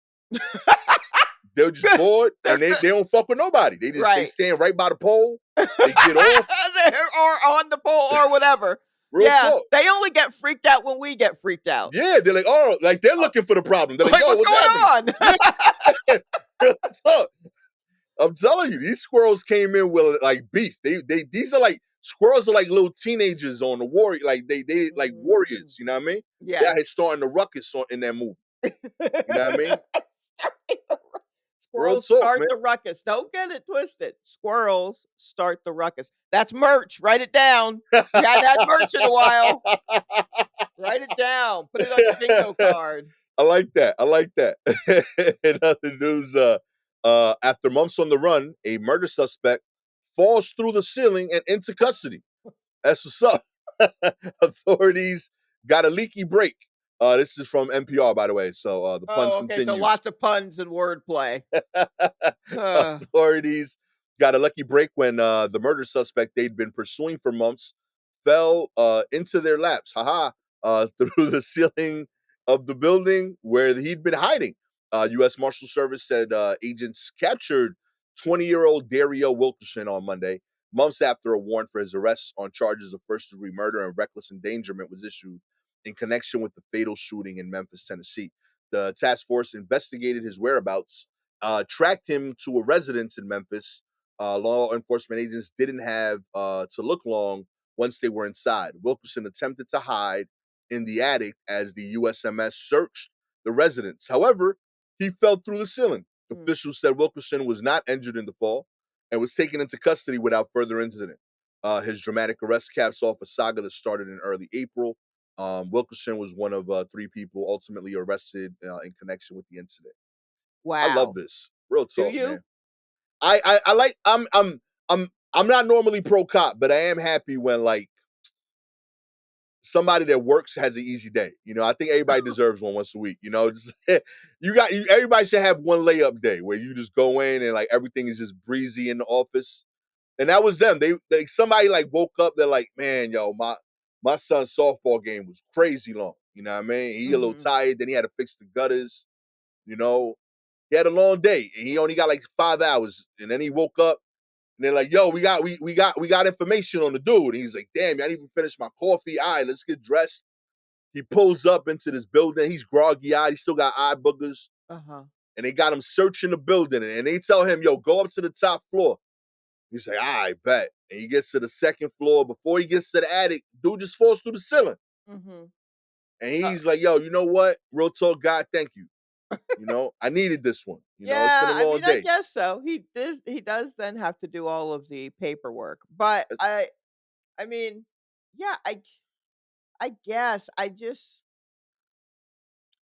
They're just bored They're and they don't fuck with nobody. They right. stand right by the pole. They get off. Or on the pole or whatever. Real Yeah, talk. they only get freaked out when we get freaked out. Yeah, they're like, oh, like they're Uh, looking for the problem. They're like, like, yo, what's what's going happening? on? Yeah, real talk. I'm telling you, these squirrels came in with like beef. They these are like squirrels are like little teenagers on the warrior, like they like Mhm. warriors. You know what I mean? They're out Yes. here starting the ruckus in that movie. You know what I mean? Real Squirrels talk, start man. the ruckus. Don't get it twisted. Squirrels start the ruckus. That's merch. Write it down. We hadn't had merch in a while. Write it down. Put it on your bingo card. I like that. I like that. In other news, after months on the run, a murder suspect falls through the ceiling and into custody. That's what's up. Authorities got a leaky break. This is from NPR, by the way. So the puns Oh, okay. So continue. lots of puns and wordplay. Authorities got a lucky break when the murder suspect they'd been pursuing for months fell into their laps. Haha. Through the ceiling of the building where he'd been hiding. U.S. Marshal Service said agents captured 20-year-old Dario Wilkerson on Monday, months after a warrant for his arrest on charges of first-degree murder and reckless endangerment was issued in connection with the fatal shooting in Memphis, Tennessee. The task force investigated his whereabouts, tracked him to a residence in Memphis. Law enforcement agents didn't have to look long once they were inside. Wilkerson attempted to hide in the attic as the USMS searched the residence. However, he fell through the ceiling. Mm. Officials said Wilkerson was not injured in the fall and was taken into custody without further incident. His dramatic arrest caps off a saga that started in early April. Wilkerson was one of 3 people ultimately arrested in connection with the incident. I love Wow. this. Real Do talk, you? man. I like I'm not normally pro cop, but I am happy when like somebody that works has an easy day. You know, I think everybody deserves one once a week. You know, just, everybody should have one layup day where you just go in and like everything is just breezy in the office. And that was them. They like somebody like woke up. They're like, man, yo, my son's softball game was crazy long. You know what I mean? He a little Mhm. tired. Then he had to fix the gutters. You know, he had a long day and he only got like 5 hours. And then he woke up And they're like, yo, we got information on the dude. And he's like, damn, I didn't even finish my coffee. All right, let's get dressed. He pulls up into this building. He's groggy eyed. He still got eye boogers. Uh-huh. And they got him searching the building. And they tell him, yo, go up to the top floor. He's like, I bet. And he gets to the second floor. Before he gets to the attic, dude just falls through the ceiling. Mhm. And Uh, he's like, yo, you know what? Real talk, God, thank you. You know, I needed this one. You know, it's been a yeah, I long mean, I day. guess so. He does then have to do all of the paperwork. But I mean, yeah, I guess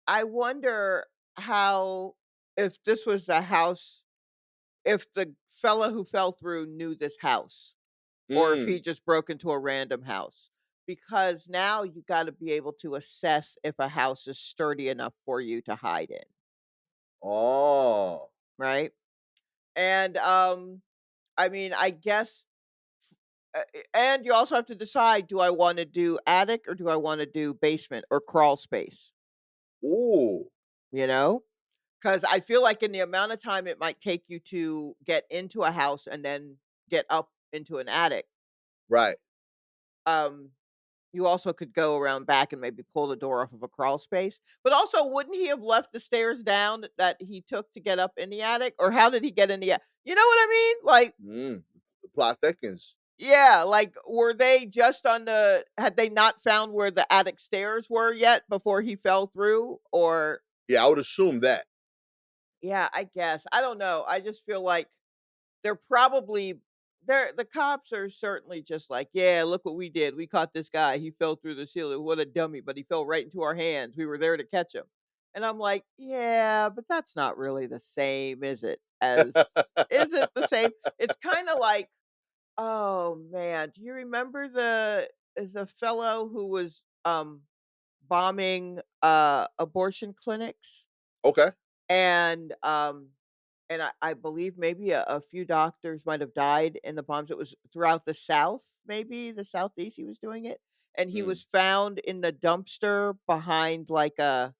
I wonder how, if this was the house, if the fella who fell through knew this house, or if he Mm. just broke into a random house. Because now you gotta be able to assess if a house is sturdy enough for you to hide in, Oh. right? And, I mean, I guess, and you also have to decide, do I wanna do attic or do I wanna do basement or crawl space, Ooh. you know? Because I feel like in the amount of time it might take you to get into a house and then get up into an attic, Right. um, you also could go around back and maybe pull the door off of a crawl space. But also, wouldn't he have left the stairs down that he took to get up in the attic? Or how did he get in the you know what I mean? Like, The plot thickens. yeah, like, were they just on the had they not found where the attic stairs were yet before he fell through? Or Yeah, I would assume that. yeah, I guess. I don't know. I just feel like they're probably the cops are certainly just like, "Yeah, look what we did. We caught this guy. He fell through the ceiling. What a dummy, but he fell right into our hands. We were there to catch him." And I'm like, "Yeah, but that's not really the same, is it? As is it the same?" It's kinda like, oh, man, do you remember the fellow who was, bombing, abortion clinics? Okay. And I believe maybe a few doctors might have died in the bombs. It was throughout the South, maybe the Southeast he was doing it, and he Mm. was found in the dumpster behind, like, a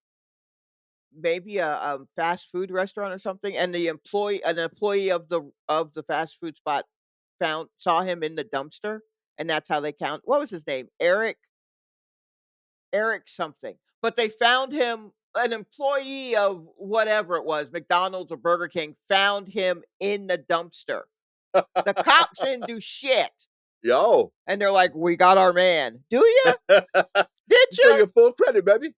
maybe a, fast food restaurant or something, and an employee of the fast food spot found saw him in the dumpster, and that's how they count what was his name? Eric something, but they found him, an employee of whatever it was, McDonald's or Burger King, found him in the dumpster. The cops didn't do shit, Yo. and they're like, "We got our man." "Do you? Did You still you?" get full credit, baby.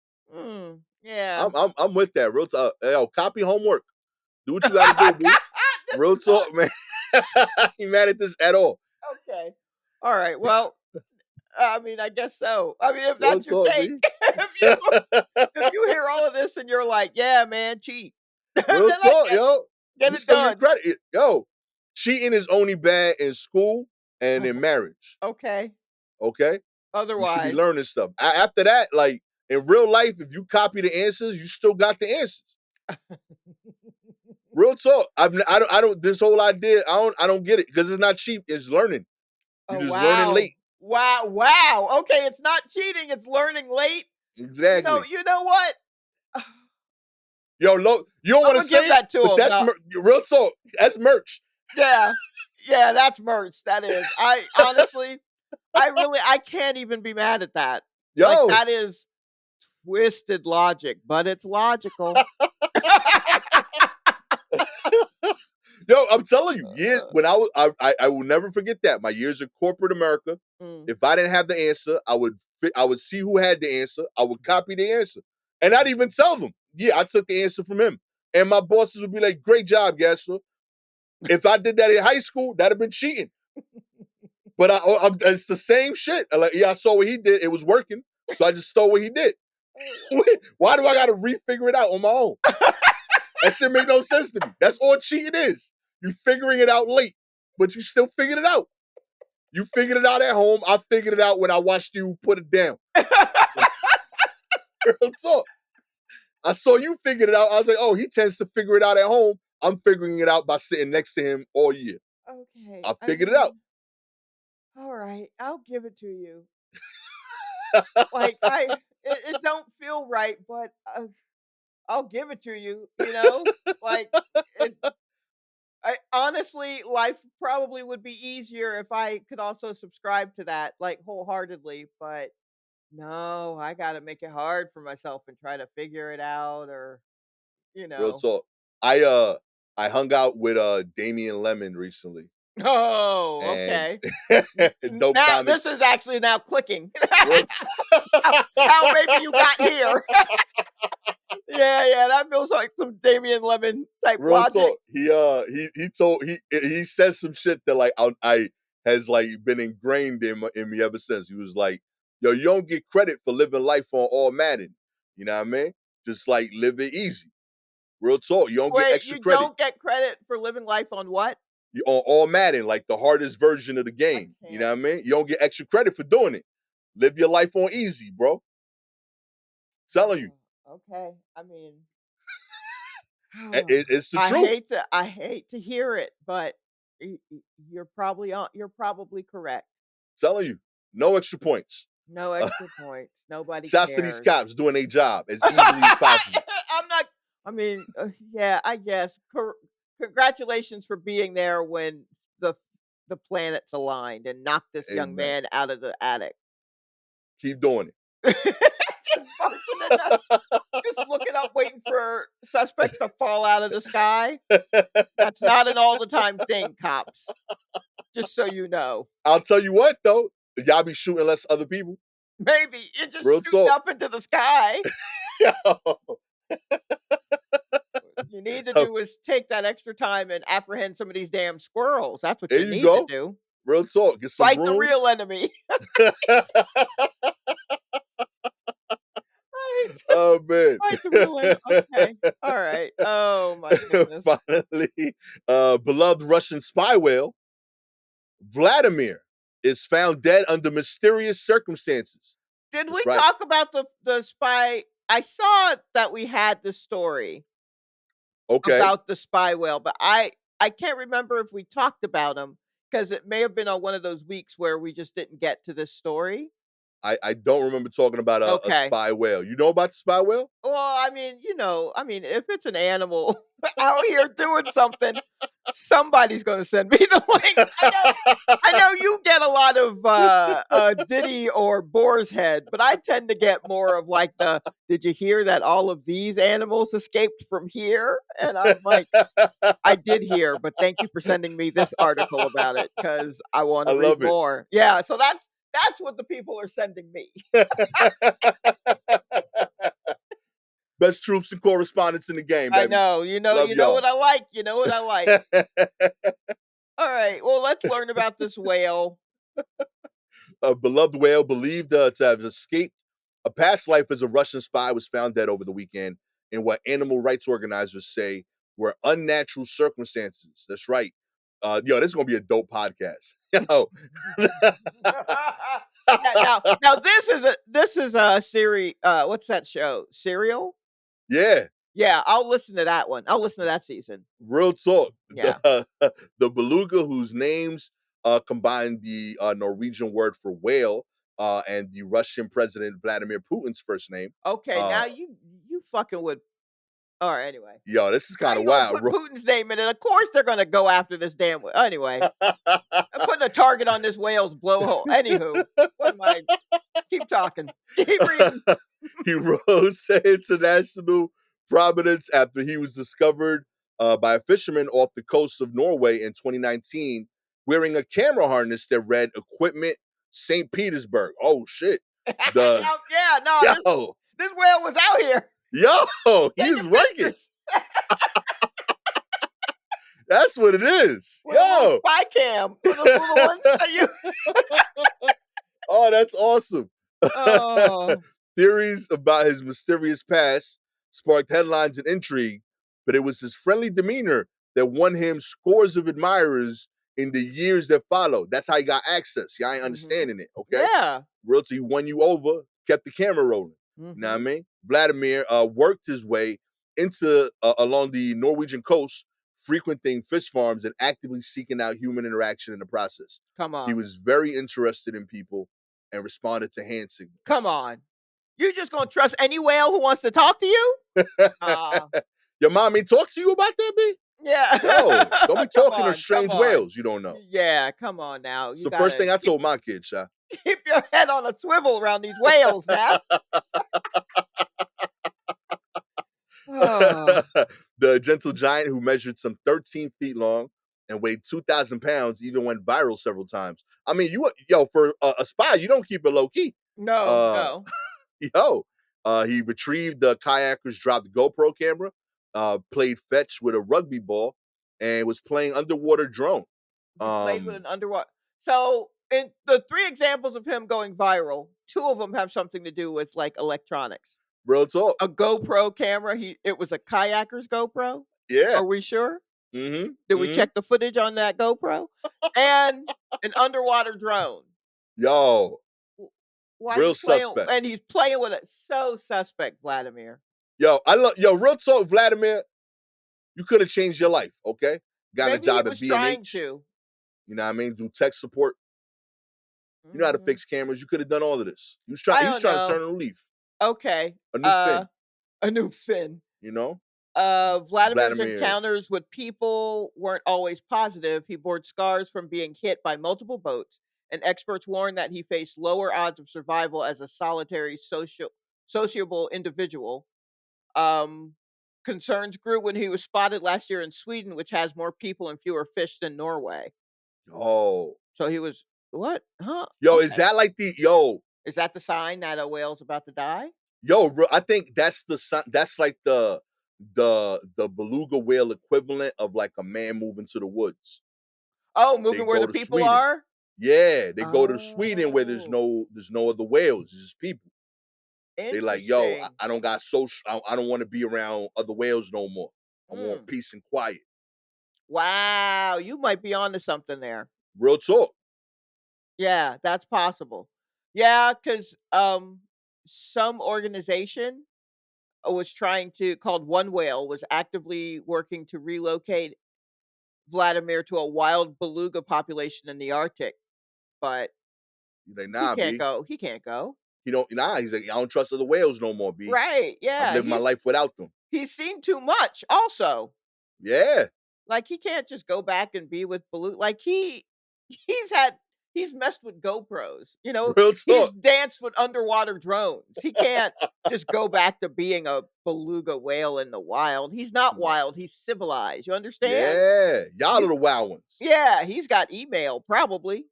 Yeah. I'm with that. Real talk. Yo, copy homework. Do what you gotta do, B. This Real is fun. talk, man. I ain't mad at this at all. Okay. Alright, well, I mean, I guess so. I mean, if Real that's your talk, take, B. if you hear all of this and you're like, "Yeah, man, cheat," then Real I talk, yo. get You it still get done. credit. Yo, cheating is only bad in school and in marriage. Okay. Okay? You should be Otherwise learning stuff. After that, like in real life, if you copy the answers, you still got the answers. Real talk. I don't. This whole idea, I don't get it because it's not cheap. It's learning. You're Oh, just learning wow. late. Wow. Okay, it's not cheating, it's learning late. Exactly. You know what? Yo, you don't want to Imma give say it, that to but him. that's No. real talk. That's merch. Yeah. Yeah, that's merch, that is. I honestly, I can't even be mad at that. Like, Yo, that is twisted logic, but it's logical. yo, I'm telling you, yeah. Uh, When I will never forget that. My years in corporate America. mm. If I didn't have the answer, I would see who had the answer. I would copy the answer, and I'd even tell them, yeah, I took the answer from him. And my bosses would be like, "Great job, Gastor." If I did that in high school, that'd have been cheating. But it's the same shit. Like, yeah, I saw what he did. It was working, so I just stole what he did. Oh, Why do I got to refigure it out on my own? That shit make no sense to me. That's all cheating is. You figuring it out late, but you still figured it out. You figured it out at home. I figured it out when I watched you put it down. wow. Real talk. I saw you figured it out. I was like, oh, he tends to figure it out at home. I'm figuring it out by sitting next to him all year. Okay, I I figured it out. mean, alright, I'll give it to you. Like, it don't feel right, but, I'll give it to you, you know? Like, it I honestly, life probably would be easier if I could also subscribe to that, like, wholeheartedly, but no, I gotta make it hard for myself and try to figure it out or, you Real know. talk. I hung out with Damian Lemon recently, Oh, and okay. N dope now comic. this is actually now clicking. Real How maybe you got here. Yeah, yeah, that feels like some Damian Lemon type Real logic. talk. He told he says some shit that like I has like been ingrained in me ever since. He was like, "Yo, you don't get credit for living life on all Madden. You know what I mean? Just like live it easy. Real talk. You don't get Wait, extra you credit. don't get credit for living life on what? You on all Madden, like the hardest version of the I game. You know can't. what I mean? You don't get extra credit for doing it. Live your life on easy, bro. Telling you, Oh, okay. I mean, it's the truth. I hate to hear it, but you're probably correct. Telling you, no extra points. No extra points. Nobody Shouts to these cares. cops doing their job as easily as possible. I'm not. I mean, yeah, I guess. Congratulations for being there when the the planets aligned and knocked this young Amen. man out of the attic. Keep doing Just bursting in the, just looking up, waiting for suspects to fall out of the sky. it. That's not an all the time thing, cops. Just so you know. I'll tell you what though, y'all be shooting less other people. Maybe you're just Real shooting talk. up into the sky. Yo. You need to do is take that extra time and apprehend some of these damn squirrels. That's what There you you need to go. do. Real talk. Get some Fight the real brooms. enemy. Right. Oh man. Fight the real enemy. Okay. All right. Oh my goodness. Finally, beloved Russian spy whale Vladimir is found dead under mysterious circumstances. Did That's we right. talk about the spy? I saw that we had this story Okay. about the spy whale, but I can't remember if we talked about him because it may have been on one of those weeks where we just didn't get to this story. I don't remember talking about a Okay. spy whale. You know about the spy whale? Well, I mean, if it's an animal out here doing something, somebody's gonna send me the link. I know you get a lot of Diddy or Boar's Head, but I tend to get more of like the did you hear that all of these animals escaped from here? And I'm like, I did hear, but thank you for sending me this article about it because I want I to read love it. more. Yeah, so that's what the people are sending me. Best troops and correspondents in the game, I baby. know, Love you know what y'all. I like, you know what I like. All right, well, let's learn about this whale. A beloved whale believed to have escaped a past life as a Russian spy was found dead over the weekend in what animal rights organizers say were unnatural circumstances. That's right. Yo, this is gonna be a dope podcast. Yo. Yeah, now this is a series. What's that show? Serial? Yeah, Yeah, I'll listen to that one. I'll listen to that season. real talk. Yeah. The beluga, whose names combine the Norwegian word for whale and the Russian President Vladimir Putin's first name. Okay, Uh, now you fucking would. All right, anyway. yo, this is Now kind of you're gonna wild, put bro. Putin's name in it. Of course they're gonna go after this damn anyway. I'm putting a target on this whale's blowhole. Anywho, what am I keep talking. Keep reading. He rose to international prominence after he was discovered by a fisherman off the coast of Norway in 2019 wearing a camera harness that read Equipment St. Petersburg. Oh, shit. The Yeah, no, Yo, this whale was out here yo, taking he's working. pictures That's what it is. with a little Yo. spy cam, with those little ones that you Oh, that's awesome. Oh. Theories about his mysterious past sparked headlines and intrigue, but it was his friendly demeanor that won him scores of admirers in the years that followed. That's how he got access. Y'all ain't Mhm. understanding it, okay? Yeah. Realty won you over, kept the camera rolling. You know what I Mhm. mean? Vladimir worked his way into along the Norwegian coast, frequenting fish farms and actively seeking out human interaction in the process. Come He on. was very interested in people and responded to hand Come signals. on. You just gonna trust any whale who wants to talk to you? Uh, Your mommy talked to you about that, B? Yeah. Yo, don't be Come talking to on, come strange on. whales you don't know. Yeah, come on now. It's You the first gotta thing I keep told my kids, child. keep your head on a swivel around these whales now. Oh, The gentle giant who measured some 13 feet long and weighed 2,000 pounds even went viral several times. I mean, for a spy, you don't keep it low key. no, Uh, no. yo, he retrieved the kayakers dropped GoPro camera, played fetch with a rugby ball, and was playing underwater drone. He played with Um, an underwater. So, in the 3 examples of him going viral, 2 of them have something to do with, like, electronics. Real talk. A GoPro camera, it was a kayaker's GoPro? Yeah. Are we sure? Mm-hmm. Did we Mm-hmm. check the footage on that GoPro? And an underwater drone. Yo, W Why real you playing suspect. and he's playing with it. So suspect, Vladimir. Real talk, Vladimir. You could have changed your life, okay? Got a Maybe he job at was trying B&H, to. you know what I mean? Do tech support. You know how to Mhm. fix cameras. You could have done all of this. I He was don't trying to turn know. a new leaf, Okay. a new fin, A new fin. you know? Vladimir's Vladimir. encounters with people weren't always positive. He bore scars from being hit by multiple boats, and experts warn that he faced lower odds of survival as a solitary sociable individual. Um, Concerns grew when he was spotted last year in Sweden, which has more people and fewer fish than Norway. Oh. So he was what? Huh? Yo, is Okay. that like the yo, Is that the sign that a whale's about to die? I think that's that's like the beluga whale equivalent of like a man moving to the woods. Oh, They moving where go the to people Sweden. are? Yeah, they go to Sweden where Oh, there's no other whales, it's just people. They like, yo, interesting. I don't got social. I don't want to be around other whales no more. I want Mm. peace and quiet. Wow, you might be onto something there. Real talk. Yeah, that's possible. Yeah, because some organization was trying to called One Whale was actively working to relocate Vladimir to a wild beluga population in the Arctic, but He's like, nah, B. He can't go. He don't nah. He's like, I don't trust other whales no more, B. Right, I've yeah, lived my life without them. he's seen too much also. Yeah. Like, he can't just go back and be with Baloo like, he's had he's messed with GoPros, you know? Real He's talk. danced with underwater drones. He can't just go back to being a beluga whale in the wild. He's not Nah. wild, he's civilized, you understand? Yeah. Y'all are He's the wild ones. Yeah, he's got email, probably.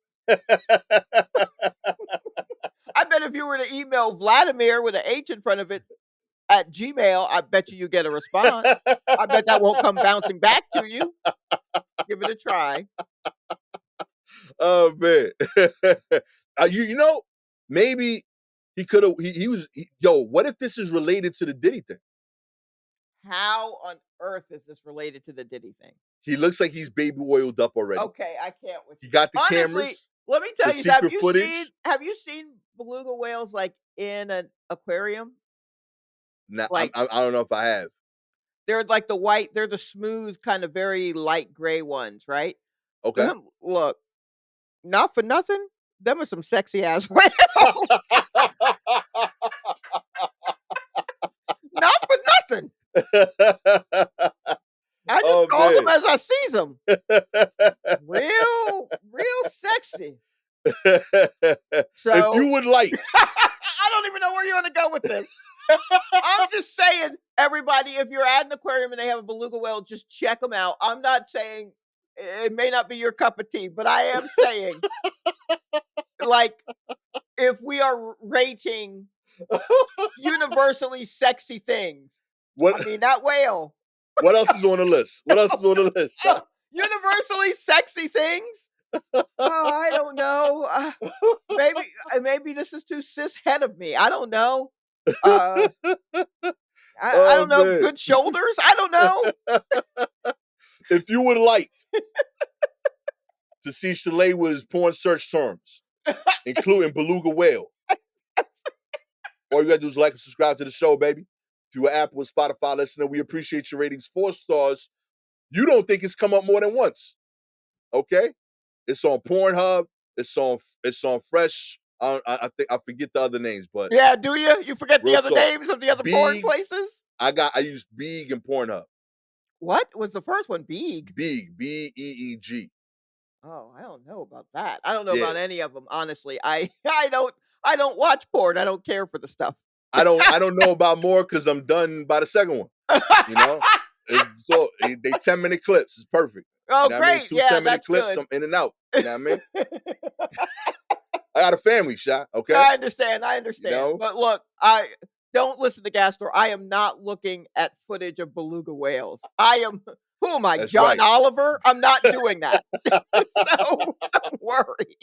I bet if you were to email Vladimir with an H in front of it at Gmail, I bet you get a response. I bet that won't come bouncing back to you. Give it a try. Oh man. You know, maybe he could have yo, what if this is related to the Diddy thing? How on earth is this related to the Diddy thing? He looks like he's baby oiled up already. Okay, I can't with He you. got the Honestly, cameras, let me the tell you, secret footage. have you seen beluga whales like in an aquarium? Nah, Like I don't know if I have. they're like they're the smooth, kind of very light gray ones, right? Okay. Them look, not for nothing. Them are some sexy ass whales. Not for nothing. I just Oh calls them man. as I sees them. Real sexy. If So you would like, I don't even know where you're gonna go with this. I'm just saying, everybody, if you're at an aquarium and they have a beluga whale, just check them out. I'm not saying it may not be your cup of tea, but I am saying, like, if we are rating universally sexy things, what I mean that whale. what else is on the list? What else is on the list? Oh, universally sexy things. Oh, I don't know. Maybe this is too cis head of me. I don't know. Uh, I Oh don't know. man. Good shoulders. I don't know. If you would like to see Shalewa's porn search terms, including beluga whale, all you gotta do is like and subscribe to the show, baby. If you're an Apple and Spotify listener, we appreciate your ratings 4 stars. You don't think it's come up more than once, okay? It's on Pornhub. It's on Fresh. I think I forget the other names, but Yeah, do you? You forget the real other talk. names of the other porn Big. places? I use Big and Pornhub. What was the first one? Beeg? Beeg, Beeg. Oh, I don't know about that. I don't know Yeah, about any of them, honestly. I don't watch porn. I don't care for the stuff. I don't know about more because I'm done by the second one. You know, so they 10-minute clips. It's perfect. You Oh, know what I mean? great. Two Yeah, 10-minute that's clips. good. I'm in and out. You know what I mean? I got a family, shot. Okay, I understand, I you understand. know But look, I don't listen to Gastor. I am not looking at footage of beluga whales. I am who am I, that's John right. Oliver? I'm not doing that. So don't worry.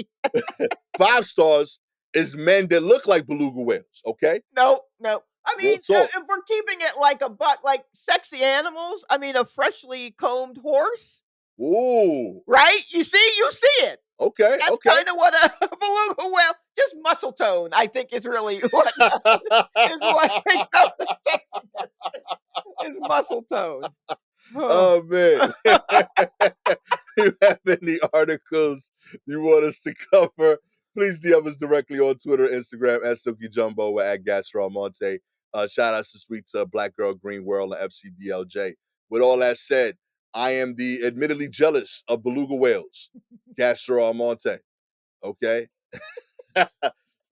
5 stars is men that look like beluga whales. Okay, No, no. I real mean, talk. if we're keeping it like a buck, like sexy animals, I mean, a freshly combed horse, Ooh, right? You see it. okay, That's okay. kind of what a beluga whale, just muscle tone, I think is really what is what makes up the sexiness is muscle tone. Oh. Oh man. You have any articles you want us to cover, please DM us directly on Twitter, Instagram at Silky Jumbo or at Gastor Almonte. Shout out to sweet Black Girl Green World and FCBLJ. With all that said, I am the admittedly jealous of beluga whales, Gastor Almonte. Okay,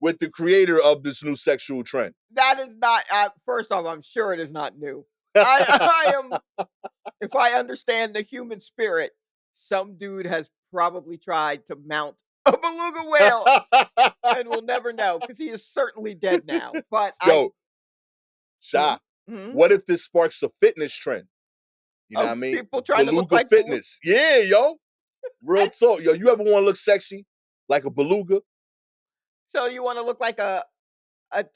with the creator of this new sexual trend. That is not first off, I'm sure it is not new. I am if I understand the human spirit, some dude has probably tried to mount a beluga whale and we'll never know because he is certainly dead now. But I Yo, mhm, Sha, mhm. what if this sparks a fitness trend? You know what Of I mean? people trying to look Beluga like beluga. fitness. Yeah, yo. Real talk. Yo, you ever want to look sexy like a beluga? So you want to look like a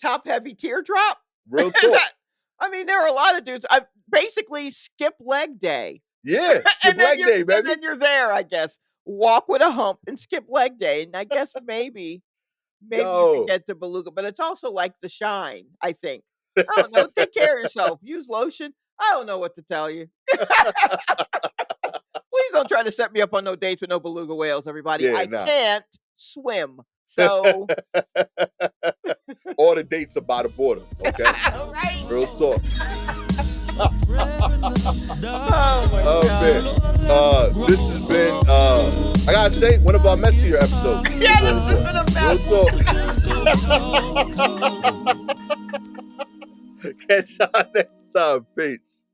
top heavy teardrop? Real Is talk. that I mean, there are a lot of dudes. I basically skip leg day. Yeah, skip leg day, And baby. then you're there, I guess. Walk with a hump and skip leg day. And I guess maybe you could Yo. get to beluga, but it's also like the shine, I think. I don't know. Take care of yourself. Use lotion. I don't know what to tell you. Please don't try to set me up on no dates with no beluga whales, everybody. Yeah, I nah. can't swim. So All the dates are by the border, okay? right. Real talk. Oh my Oh god. man. This has been I gotta say, one of our messier episodes. Yeah, this has been a Real mess. talk. Catch y'all next time. Peace.